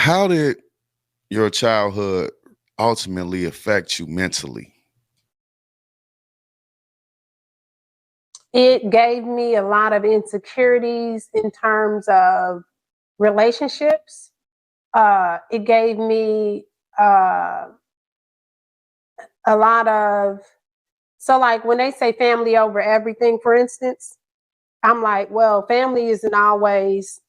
How did your childhood ultimately affect you mentally? It gave me a lot of insecurities in terms of relationships. It gave me a lot of, so like when they say family over everything, for instance, I'm like, well, family isn't always,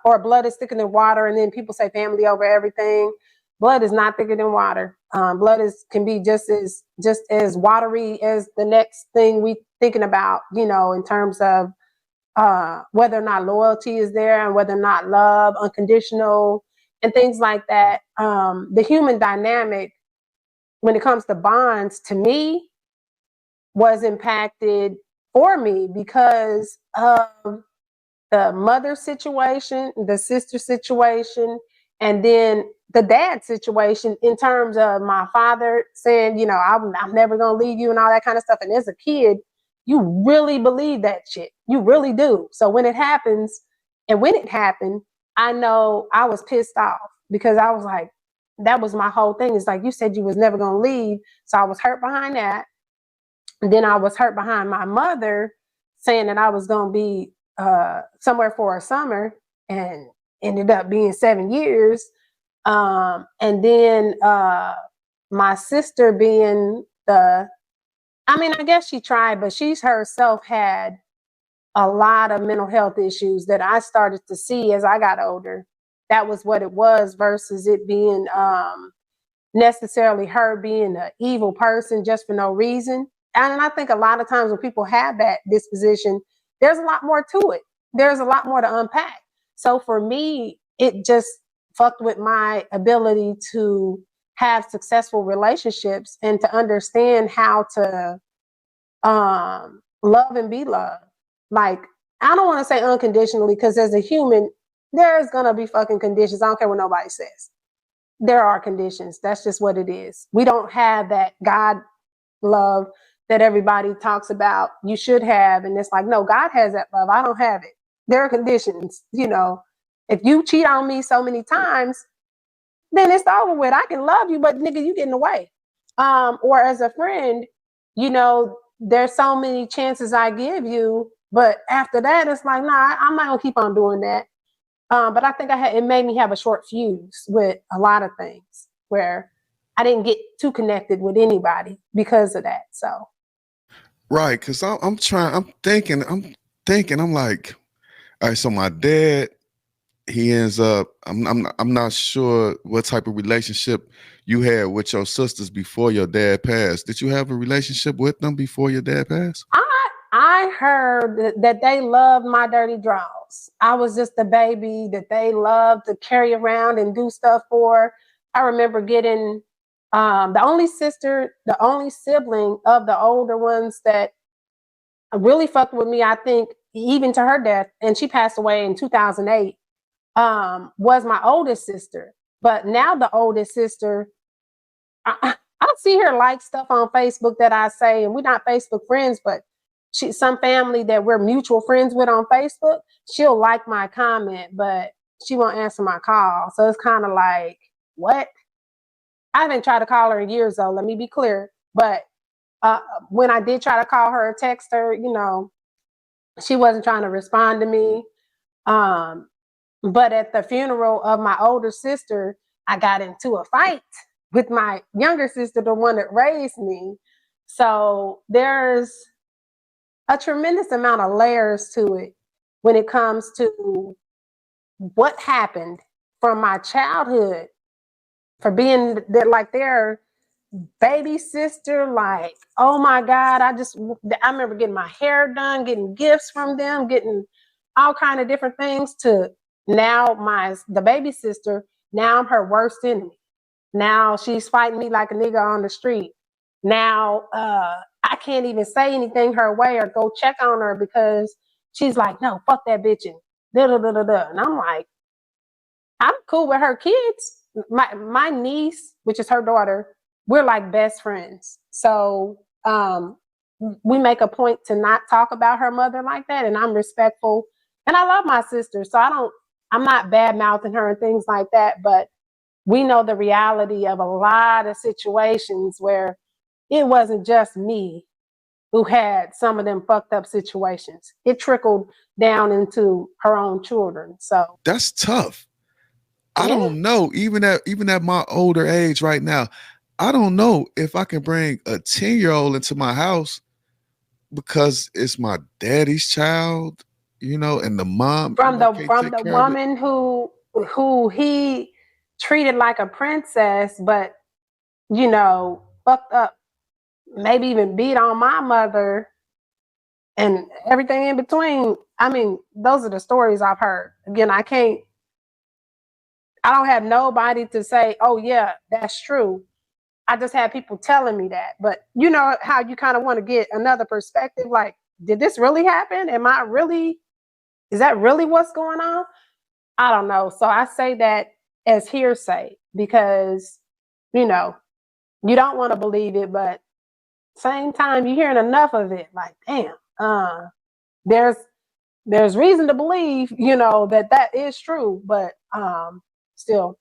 or blood is thicker than water. And then people say family over everything. Blood is not thicker than water. Blood can be just as watery as the next thing we thinking about, in terms of whether or not loyalty is there and whether or not love, unconditional, and things like that. The human dynamic when it comes to bonds, to me, was impacted for me because of the mother situation, the sister situation, and then the dad situation in terms of my father saying, I'm never going to leave you and all that kind of stuff. And as a kid, you really believe that shit. You really do. So when it happens, and when it happened, I know I was pissed off because I was like, that was my whole thing. It's like, you said you was never going to leave. So I was hurt behind that. And then I was hurt behind my mother saying that I was going to be somewhere for a summer, and ended up being 7 years. And then my sister being I guess she tried, but she's herself had a lot of mental health issues that I started to see as I got older. That was what it was versus it being necessarily her being an evil person just for no reason. And I think a lot of times when people have that disposition, there's a lot more to it. There's a lot more to unpack. So for me, it just fucked with my ability to have successful relationships and to understand how to love and be loved. Like, I don't want to say unconditionally, because as a human, there's going to be fucking conditions. I don't care what nobody says. There are conditions. That's just what it is. We don't have that God love that everybody talks about you should have. And it's like, no, God has that love. I don't have it. There are conditions. If you cheat on me so many times, then it's over with. I can love you, but nigga, you get in the way. Or as a friend, there's so many chances I give you, but after that, it's like, nah, I'm not gonna keep on doing that. But I think it made me have a short fuse with a lot of things where I didn't get too connected with anybody because of that. So. Right, because I'm like, all right, so my dad, he ends up, I'm not sure what type of relationship you had with your sisters before your dad passed. Did you have a relationship with them before your dad passed? I heard that they loved my dirty draws. I was just a baby that they loved to carry around and do stuff for. I remember getting the only sibling of the older ones that really fucked with me, I think, even to her death, and she passed away in 2008, was my oldest sister. But now the oldest sister, I'll see her like stuff on Facebook that I say, and we're not Facebook friends, but some family that we're mutual friends with on Facebook, she'll like my comment, but she won't answer my call. So it's kind of like, what? I haven't tried to call her in years, though. Let me be clear. But when I did try to call her or text her, she wasn't trying to respond to me. But at the funeral of my older sister, I got into a fight with my younger sister, the one that raised me. So there's a tremendous amount of layers to it when it comes to what happened from my childhood for being their baby sister. Like, oh my God, I remember getting my hair done, getting gifts from them, getting all kind of different things, to now the baby sister, now I'm her worst enemy. Now she's fighting me like a nigga on the street. Now I can't even say anything her way or go check on her because she's like, no, fuck that bitch, and da da da da da. And I'm like, I'm cool with her kids. My niece, which is her daughter, we're like best friends. So we make a point to not talk about her mother like that, and I'm respectful. And I love my sister, so I'm not bad mouthing her and things like that. But we know the reality of a lot of situations where it wasn't just me who had some of them fucked up situations. It trickled down into her own children. So That's tough. I yeah, don't know. Even at my older age right now, I don't know if I can bring a 10-year-old into my house because it's my daddy's child, and the mom, can't from take the care of it. woman who he treated like a princess, but fucked up, maybe even beat on my mother and everything in between. I mean, those are the stories I've heard. Again, I don't have nobody to say, oh yeah, that's true. I just had people telling me that. But you know how you kind of want to get another perspective, like, did this really happen? Is that really what's going on? I don't know. So I say that as hearsay because, you know, you don't want to believe it, but same time you're hearing enough of it, like, damn, there's reason to believe, that is true, but still,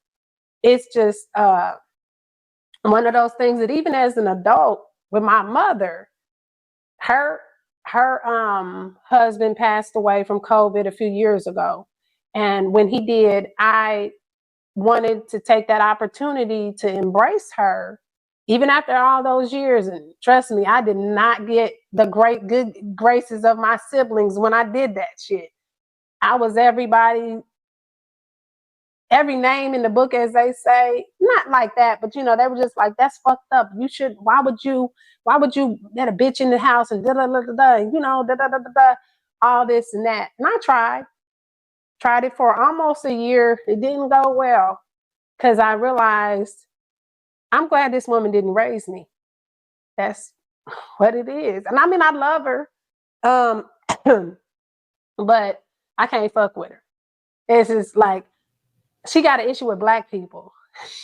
it's just one of those things that even as an adult with my mother, her husband passed away from COVID a few years ago. And when he did, I wanted to take that opportunity to embrace her, even after all those years. And trust me, I did not get the great good graces of my siblings when I did that shit. I was every name in the book, as they say, not like that, but they were just like, that's fucked up. Why would you let a bitch in the house and da da da da da, da da da da da, all this and that. And I tried it for almost a year. It didn't go well because I realized I'm glad this woman didn't raise me. That's what it is. And I mean, I love her, but I can't fuck with her. It's just like, she got an issue with black people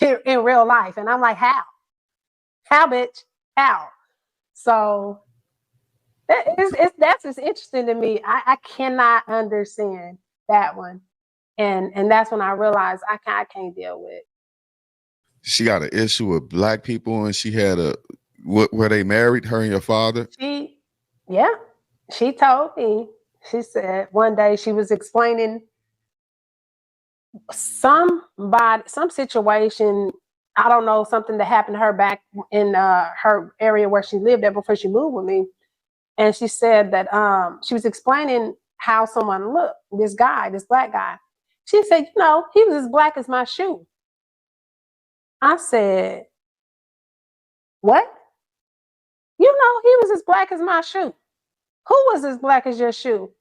in real life. And I'm like, how? How, bitch? How? So that's just interesting to me. I cannot understand that one. And that's when I realized I can't deal with. She got an issue with black people, and she had were they married, her and your father? Yeah, she told me, she said one day she was explaining some situation. I don't know, something that happened to her back in her area where she lived at before she moved with me. And she said that she was explaining how someone looked, this black guy. She said, he was as black as my shoe. I said, what? He was as black as my shoe. Who was as black as your shoe?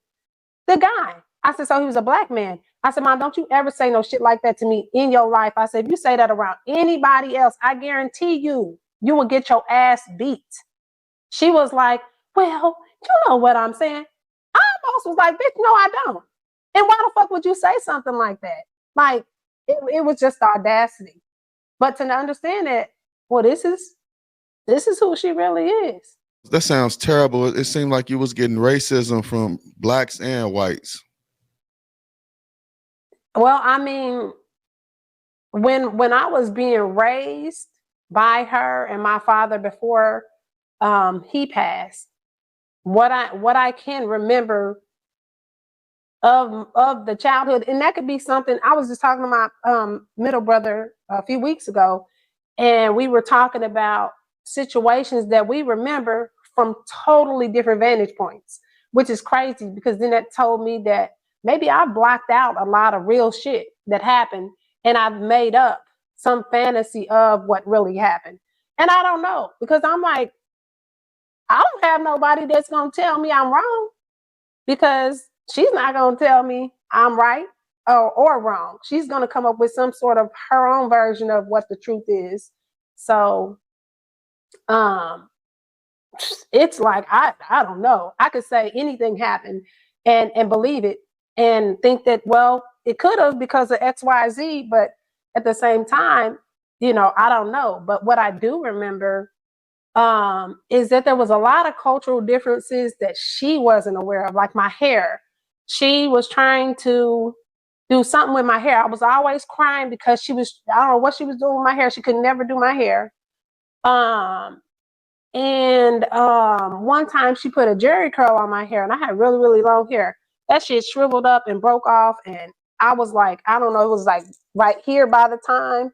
The guy. I said, so he was a black man. I said, Mom, don't you ever say no shit like that to me in your life. I said, if you say that around anybody else, I guarantee you will get your ass beat. She was like, well, you know what I'm saying? I almost was like, bitch, no, I don't. And why the fuck would you say something like that? Like, it was just audacity. But to understand that, well, this is who she really is. That sounds terrible. It seemed like you was getting racism from blacks and whites. Well, I mean, when I was being raised by her and my father before he passed, what I can remember of the childhood, and that could be something. I was just talking to my middle brother a few weeks ago, and we were talking about situations that we remember from totally different vantage points, which is crazy because then that told me that maybe I blocked out a lot of real shit that happened and I've made up some fantasy of what really happened. And I don't know, because I'm like, I don't have nobody that's going to tell me I'm wrong, because she's not going to tell me I'm right or wrong. She's going to come up with some sort of her own version of what the truth is. So um it's like, I don't know. I could say anything happened and believe it and think that, well, it could have because of XYZ, but at the same time, I don't know. But what I do remember is that there was a lot of cultural differences that she wasn't aware of, like my hair. She was trying to do something with my hair. I was always crying because I don't know what she was doing with my hair. She could never do my hair. And one time she put a jerry curl on my hair, and I had really, really long hair. That shit shriveled up and broke off, and I was like, I don't know, it was like right here by the time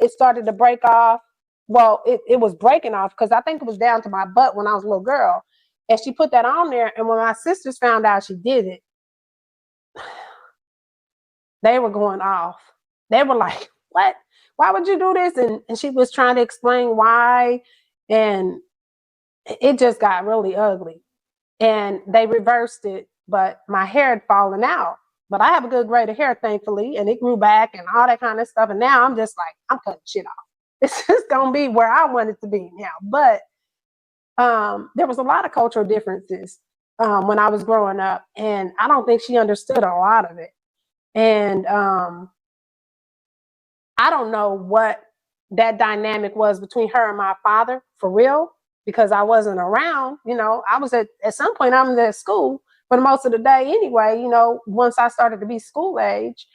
it started to break off. Well, it was breaking off because I think it was down to my butt when I was a little girl. And she put that on there, and when my sisters found out she did it, they were going off. They were like, what? Why would you do this? And she was trying to explain why. And it just got really ugly. And they reversed it, but my hair had fallen out. But I have a good grade of hair, thankfully, and it grew back and all that kind of stuff. And now I'm just like, I'm cutting shit off. It's just gonna be where I want it to be now. But there was a lot of cultural differences when I was growing up, and I don't think she understood a lot of it. And I don't know what that dynamic was between her and my father for real, because I wasn't around. I was at some point I was at school for most of the day anyway, once I started to be school age.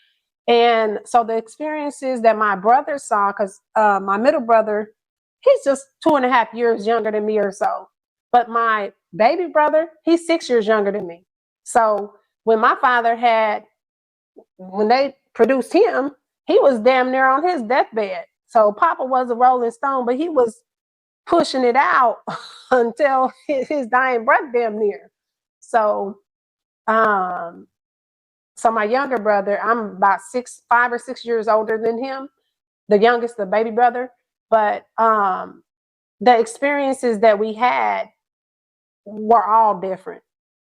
And so the experiences that my brother saw, because my middle brother, he's just 2.5 years younger than me or so. But my baby brother, he's 6 years younger than me. So when they produced him, he was damn near on his deathbed. So Papa was a Rolling Stone, but he was pushing it out until his dying breath damn near. So, so my younger brother, I'm about 5 or 6 years older than him, the youngest, the baby brother. But the experiences that we had were all different,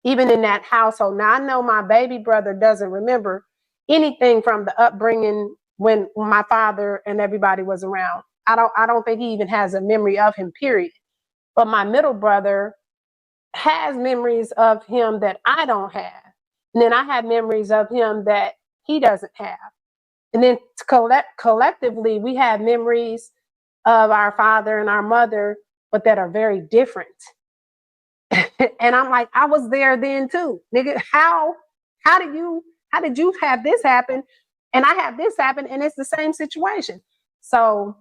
even in that household. Now I know my baby brother doesn't remember anything from the upbringing when my father and everybody was around. I don't think he even has a memory of him, period. But my middle brother has memories of him that I don't have. And then I have memories of him that he doesn't have. And then collectively, we have memories of our father and our mother, but that are very different. And I'm like, I was there then too. Nigga, how did you have this happen? And I have this happen, and it's the same situation. So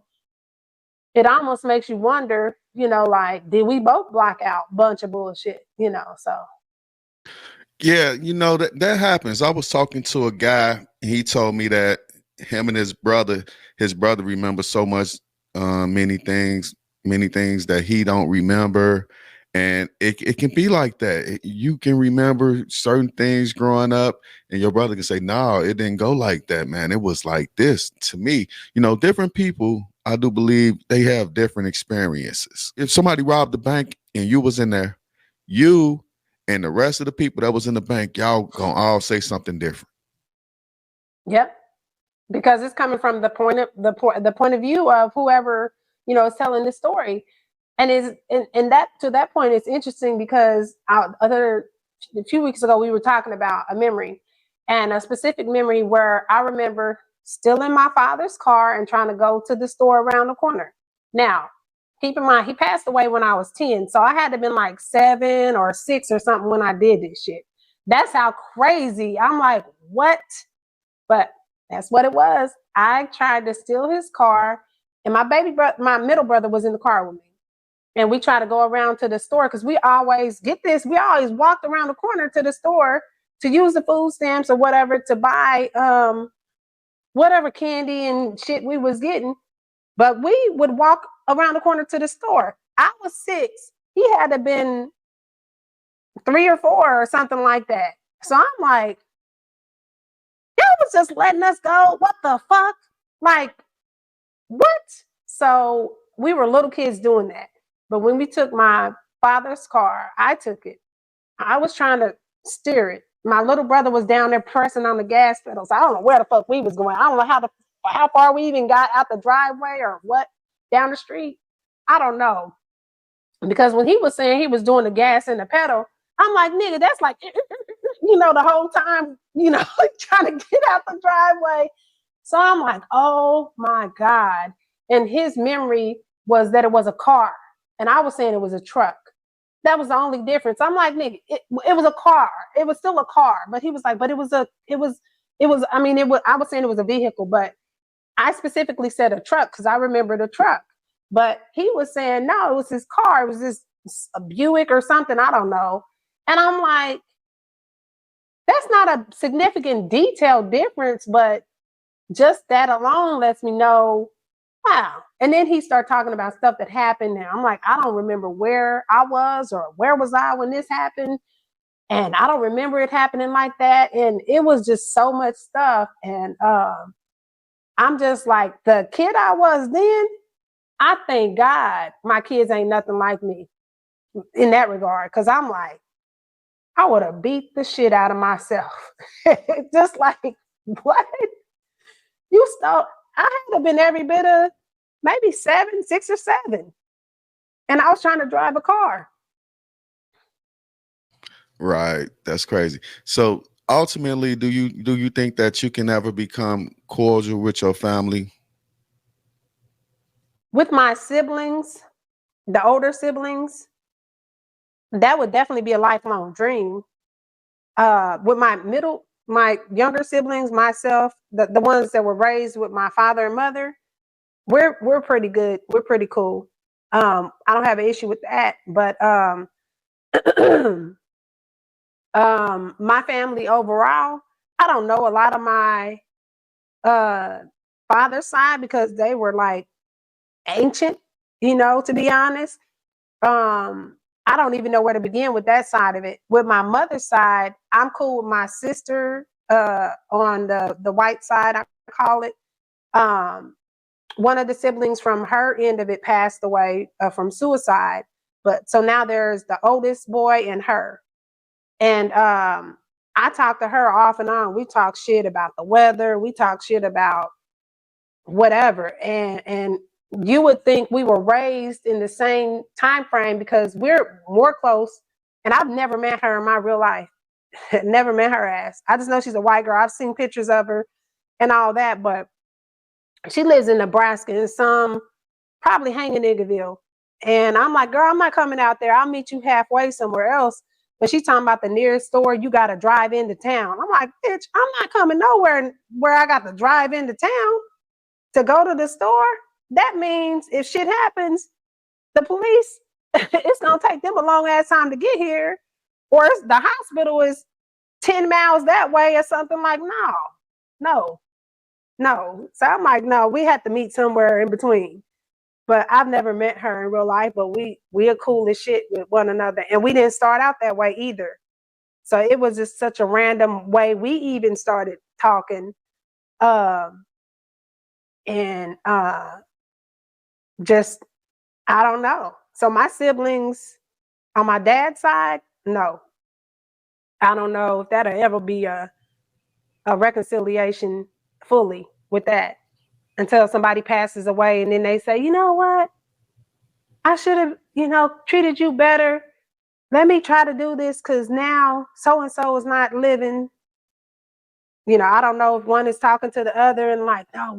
it almost makes you wonder, like, did we both block out a bunch of bullshit, so. Yeah, that happens. I was talking to a guy, and he told me that him and his brother remembers so much, many things that he don't remember. And it can be like that. You can remember certain things growing up, and your brother can say, no, it didn't go like that, man. It was like this to me. Different people, I do believe they have different experiences. If somebody robbed the bank and you was in there, you and the rest of the people that was in the bank, y'all gonna all say something different. Yep. Because it's coming from the point of view of whoever, is telling the story. And that to that point, it's interesting because a few weeks ago we were talking about a memory, and a specific memory where I remember still in my father's car and trying to go to the store around the corner. Now, keep in mind, he passed away when I was 10, so I had to have been like 7 or 6 or something when I did this shit. That's how crazy. I'm like, what? But that's what it was. I tried to steal his car, and my middle brother was in the car with me. And we try to go around to the store because we always walked around the corner to the store to use the food stamps or whatever to buy whatever candy and shit we was getting. But we would walk around the corner to the store. I was 6. He had to have been 3 or 4 or something like that. So I'm like, y'all was just letting us go. What the fuck? Like, what? So we were little kids doing that. But when we took my father's car, I took it. I was trying to steer it. My little brother was down there pressing on the gas pedals. I don't know where the fuck we was going. I don't know how far we even got out the driveway or what, down the street. I don't know. Because when he was saying he was doing the gas and the pedal, I'm like, nigga, that's like, the whole time, trying to get out the driveway. So I'm like, oh my God. And his memory was that it was a car. And I was saying it was a truck. That was the only difference. I'm like, nigga, it was a car. It was still a car. But he was like, but it was It was, I mean, it was, I was saying it was a vehicle, but I specifically said a truck because I remember the truck. But he was saying, no, it was his car. It was this a Buick or something. I don't know. And I'm like, that's not a significant detail difference, but just that alone lets me know, wow. And then he started talking about stuff that happened. And I'm like, I don't remember where I was or where was I when this happened. And I don't remember it happening like that. And it was just so much stuff. And I'm just like, the kid I was then, I thank God my kids ain't nothing like me in that regard. Cause I'm like, I would have beat the shit out of myself. Just like, what? You stole, I had to have been every bit of maybe 6 or 7. And I was trying to drive a car. Right. That's crazy. So ultimately, do you think that you can ever become cordial with your family? With my siblings, the older siblings, that would definitely be a lifelong dream. With my younger siblings, myself, the ones that were raised with my father and mother, we're pretty good. We're pretty cool. I don't have an issue with that. But my family overall, I don't know a lot of my uh father's side because they were like ancient, to be honest. I don't even know where to begin with that side of it. With my mother's side, I'm cool with my sister on the white side, I call it. Um, one of the siblings from her end of it passed away from suicide. But so now there's the oldest boy and her. And I talk to her off and on. We talk shit about the weather. We talk shit about whatever. And you would think we were raised in the same time frame because we're more close. And I've never met her in my real life. Never met her ass. I just know she's a white girl. I've seen pictures of her and all that, but she lives in Nebraska in some probably hanging Niggerville. And I'm like, girl, I'm not coming out there. I'll meet you halfway somewhere else. But she's talking about the nearest store, you got to drive into town. I'm like, bitch, I'm not coming nowhere where I got to drive into town to go to the store. That means if shit happens, the police, it's going to take them a long ass time to get here. Or the hospital is 10 miles that way or something. Like, no, no. So I'm like, no, we have to meet somewhere in between. But I've never met her in real life, but we are cool as shit with one another. And we didn't start out that way either. So it was just such a random way we even started talking. And just, I don't know. So my siblings on my dad's side, no. I don't know if that'll ever be a reconciliation fully with that until somebody passes away and then they say, you know what? I should have, treated you better. Let me try to do this because now so and so is not living. I don't know if one is talking to the other and like, no,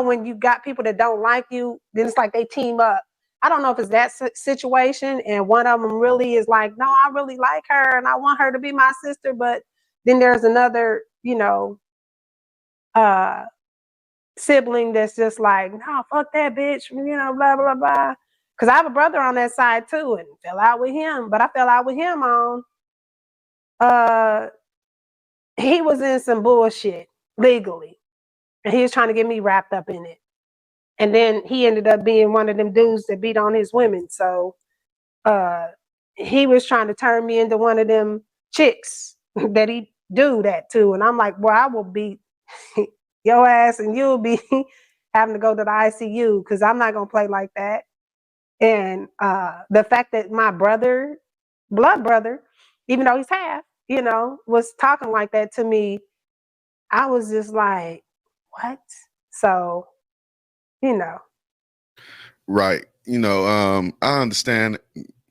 when you got people that don't like you, then it's like they team up. I don't know if it's that situation and one of them really is like, no, I really like her and I want her to be my sister. But then there's another, uh, sibling that's just like, no, fuck that bitch, blah, blah, blah. Because I have a brother on that side too and fell out with him. But I fell out with him on, uh, he was in some bullshit legally. And he was trying to get me wrapped up in it. And then he ended up being one of them dudes that beat on his women. So he was trying to turn me into one of them chicks that he do that to. And I'm like, well, I will beat your ass and you'll be having to go to the ICU because I'm not going to play like that. And the fact that my brother, blood brother, even though he's half, was talking like that to me, I was just like, what? So, you know. Right. I understand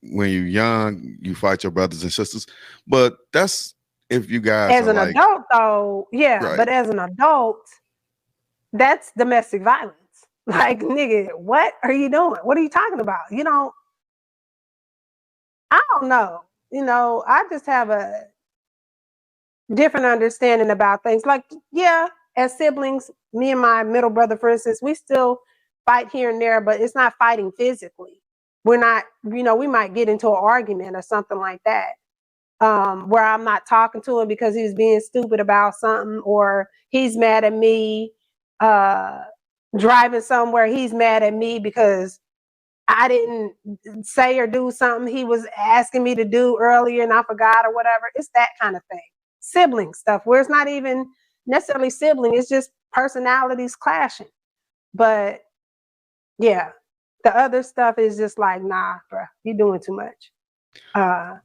when you're young, you fight your brothers and sisters, but that's if you guys As are an like, adult, though, yeah, right, but as an adult, that's domestic violence. Like, nigga, what are you doing? What are you talking about? I don't know. I just have different understanding about things. Like, yeah, as siblings, me and my middle brother, for instance, we still fight here and there, but it's not fighting physically. We're not, we might get into an argument or something like that. Where I'm not talking to him because he's being stupid about something, or he's mad at me, uh, driving somewhere, he's mad at me because I didn't say or do something he was asking me to do earlier and I forgot or whatever. It's that kind of thing. Sibling stuff where it's not even necessarily sibling, it's just personalities clashing. But yeah, the other stuff is just like, nah, bro, you're doing too much. Uh,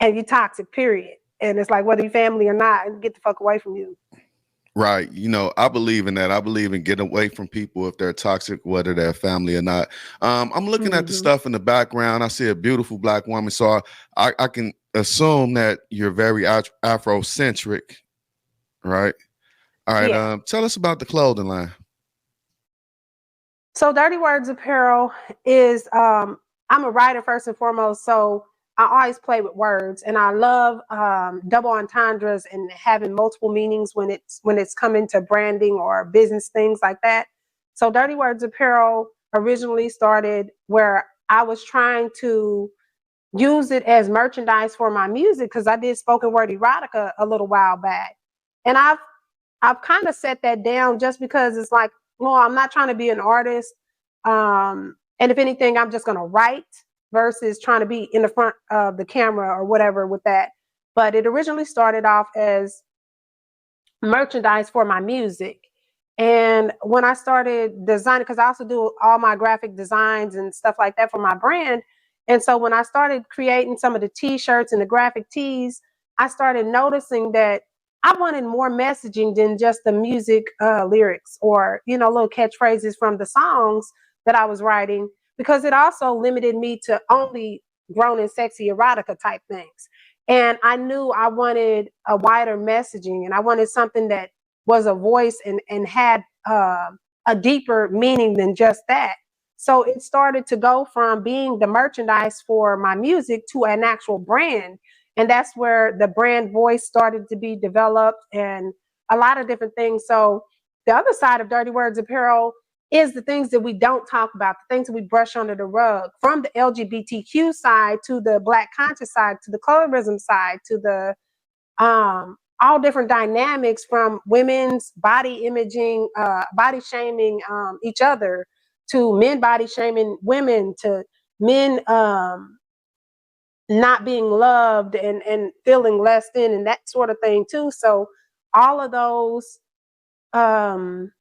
and you toxic, period. And it's like, whether you family or not, get the fuck away from you. Right. I believe in that. I believe in getting away from people if they're toxic, whether they're family or not. I'm looking at the Mm-hmm. stuff in the background. I see a beautiful black woman. So I can assume that you're very Afrocentric, right? All right. Yeah. Tell us about the clothing line. So Dirty Words Apparel is I'm a writer first and foremost, so I always play with words, and I love double entendres and having multiple meanings when it's coming to branding or business things like that. So Dirty Words Apparel originally started where I was trying to use it as merchandise for my music because I did spoken word erotica a little while back, and I've kind of set that down just because it's like, well, I'm not trying to be an artist. And if anything, I'm just going to write versus trying to be in the front of the camera or whatever with that. But it originally started off as merchandise for my music. And when I started designing, because I also do all my graphic designs and stuff like that for my brand. And so when I started creating some of the t-shirts and the graphic tees, I started noticing that I wanted more messaging than just the music lyrics or, little catchphrases from the songs that I was writing, because it also limited me to only grown and sexy erotica type things. And I knew I wanted a wider messaging, and I wanted something that was a voice and had a deeper meaning than just that. So it started to go from being the merchandise for my music to an actual brand. And that's where the brand voice started to be developed and a lot of different things. So the other side of Dirty Words Apparel is the things that we don't talk about, the things that we brush under the rug, from the LGBTQ side to the Black conscious side to the colorism side to the all different dynamics, from women's body imaging, body shaming each other, to men body shaming women, to men not being loved and feeling less than and that sort of thing too. So all of those um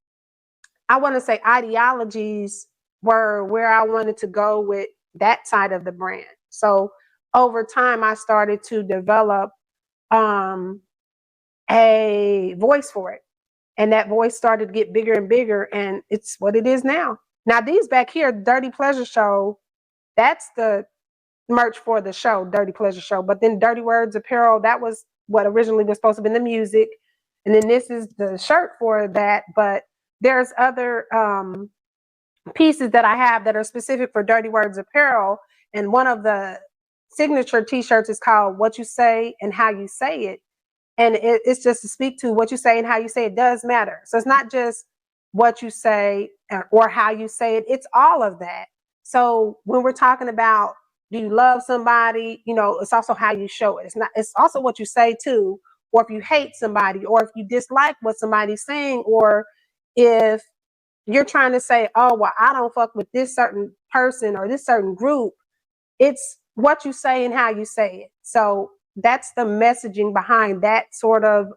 I want to say ideologies were where I wanted to go with that side of the brand. So over time I started to develop um a voice for it. And that voice started to get bigger and bigger, and it's what it is now. Now these back here, Dirty Pleasure Show, that's the merch for the show, Dirty Pleasure Show. But then Dirty Words Apparel, that was what originally was supposed to be the music. And then this is the shirt for that. But there's other pieces that I have that are specific for Dirty Words Apparel. And one of the signature t-shirts is called What You Say and How You Say It. And it's just to speak to what you say and how you say it does matter. So it's not just what you say or how you say it, it's all of that. So when we're talking about, do you love somebody, it's also how you show it. It's also what you say too, or if you hate somebody, or if you dislike what somebody's saying, or if you're trying to say, oh, well, I don't fuck with this certain person or this certain group, it's what you say and how you say it. So that's the messaging behind that sort of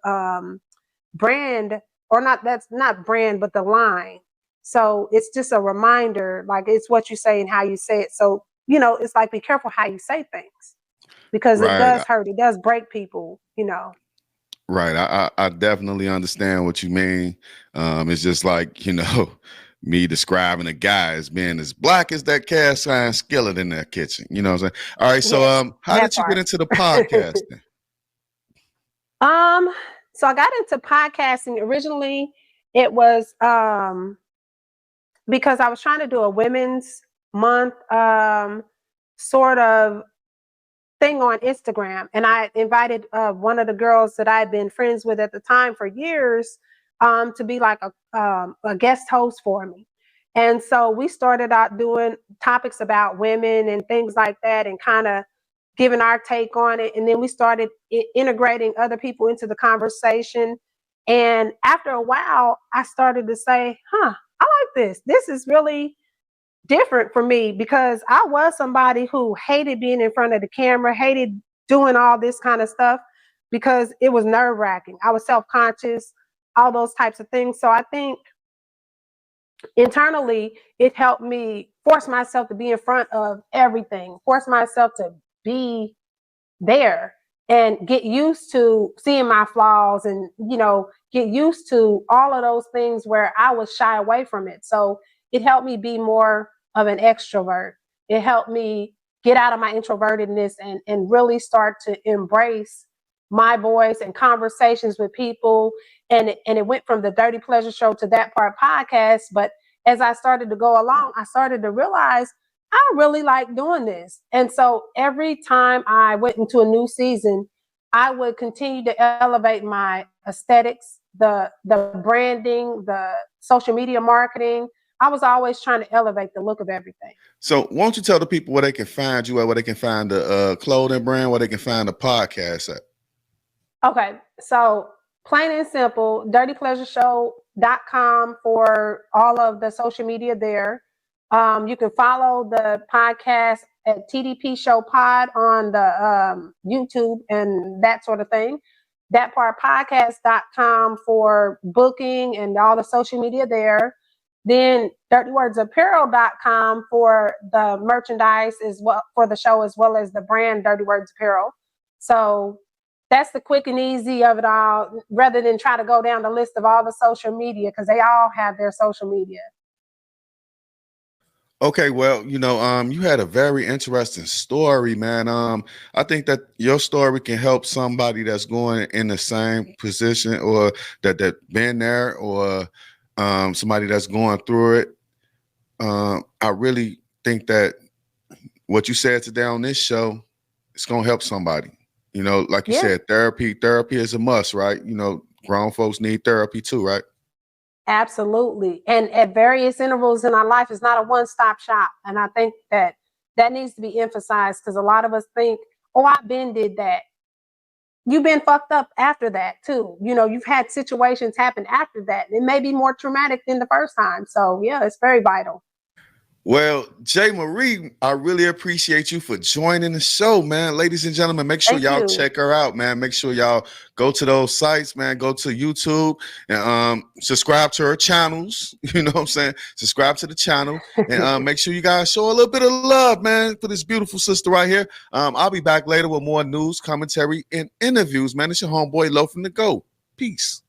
brand, or not, that's not brand, but the line. So it's just a reminder, like, it's what you say and how you say it. So, it's like, be careful how you say things, because it Right. does hurt, it does break people. Right. I definitely understand what you mean. It's just like, me describing a guy as being as black as that cast iron skillet in that kitchen. You know what I'm saying? All right. So Yeah, how that did you get part. into the podcasting? um, so I got into podcasting originally. It was because I was trying to do a women's month sort of thing on Instagram, and I invited one of the girls that I had been friends with at the time for years to be like a guest host for me. And so we started out doing topics about women and things like that, and kind of giving our take on it. And then we started integrating other people into the conversation. And after a while, I started to say, huh, I like this. This is really different for me, because I was somebody who hated being in front of the camera, hated doing all this kind of stuff because it was nerve wracking. I was self conscious, all those types of things. So I think internally, it helped me force myself to be in front of everything, force myself to be there and get used to seeing my flaws, and get used to all of those things where I was shy away from it. So it helped me be more of an extrovert. It helped me get out of my introvertedness and really start to embrace my voice and conversations with people. And it went from the Dirty Pleasure Show to That Part podcast. But as I started to go along, I started to realize I really like doing this. And so every time I went into a new season, I would continue to elevate my aesthetics, the branding, the social media marketing. I was always trying to elevate the look of everything. So won't you tell the people where they can find you at, where they can find the clothing brand, where they can find the podcast at? Okay, so plain and simple, dirtypleasureshow.com for all of the social media there. You can follow the podcast at TDP Show Pod on the YouTube and that sort of thing. Thatpartpodcast.com for booking and all the social media there. Then dirtywordapparel.com for the merchandise as well for the show, as well as the brand Dirty Words Apparel. So that's the quick and easy of it all, rather than try to go down the list of all the social media, because they all have their social media. Okay, well, you had a very interesting story, man. I think that your story can help somebody that's going in the same position, or that been there, or somebody that's going through it. I really think that what you said today on this show, it's gonna help somebody. Like you said, therapy is a must, right? Grown folks need therapy too, right? Absolutely. And at various intervals in our life, it's not a one-stop shop. And I think that needs to be emphasized, because a lot of us think, oh, I've been did that. You've been fucked up after that too. You've had situations happen after that. It may be more traumatic than the first time. So yeah, it's very vital. Well, Jae Marie, I really appreciate you for joining the show, man. Ladies and gentlemen, make sure y'all check her out, man. Make sure y'all go to those sites, man. Go to YouTube and subscribe to her channels. You know what I'm saying? Subscribe to the channel and make sure you guys show a little bit of love, man, for this beautiful sister right here. I'll be back later with more news, commentary, and interviews, man. It's your homeboy Lo from the Go. Peace.